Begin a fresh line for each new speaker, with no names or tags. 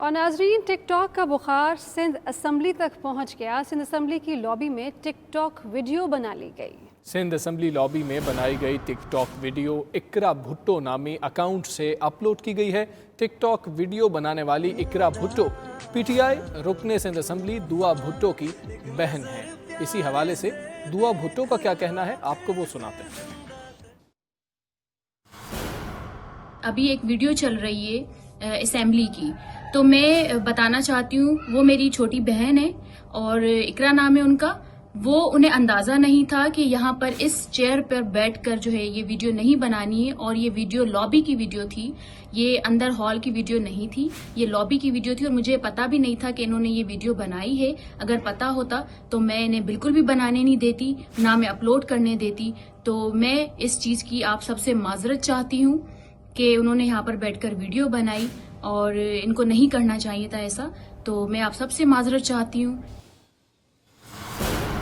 और नाजरीन, टिकटॉक का बुखार सिंध असम्बली तक पहुंच गया। सिंध असम्बली की लॉबी में टिकटॉक वीडियो बना ली गई।
सिंध असम्बली लॉबी में बनाई गई टिकटॉक वीडियो इकरा भुट्टो नामी अकाउंट से अपलोड की गई है। टिकटॉक वीडियो बनाने वाली इकरा भुट्टो पीटीआई रुकने सिंध असम्बली दुआ भुट्टो की बहन है। इसी हवाले से दुआ भुट्टो का क्या कहना है, आपको वो सुनाते हैं।
अभी एक वीडियो चल रही है असेंबली की, तो मैं बताना चाहती हूँ, वो मेरी छोटी बहन है और इकरा नाम है उनका। वो उन्हें अंदाजा नहीं था कि यहाँ पर इस चेयर पर बैठकर जो है ये वीडियो नहीं बनानी है, और ये वीडियो लॉबी की वीडियो थी, ये अंदर हॉल की वीडियो नहीं थी, ये लॉबी की वीडियो थी। और मुझे पता भी नहीं था कि इन्होंने ये वीडियो बनाई है। अगर पता होता तो मैं इन्हें बिल्कुल भी बनाने नहीं देती, ना मैं अपलोड करने देती। तो मैं इस चीज की आप सबसे माजरत चाहती हूँ कि उन्होंने यहाँ पर बैठकर वीडियो बनाई और इनको नहीं करना चाहिए था ऐसा। तो मैं आप सबसे माजरत चाहती हूँ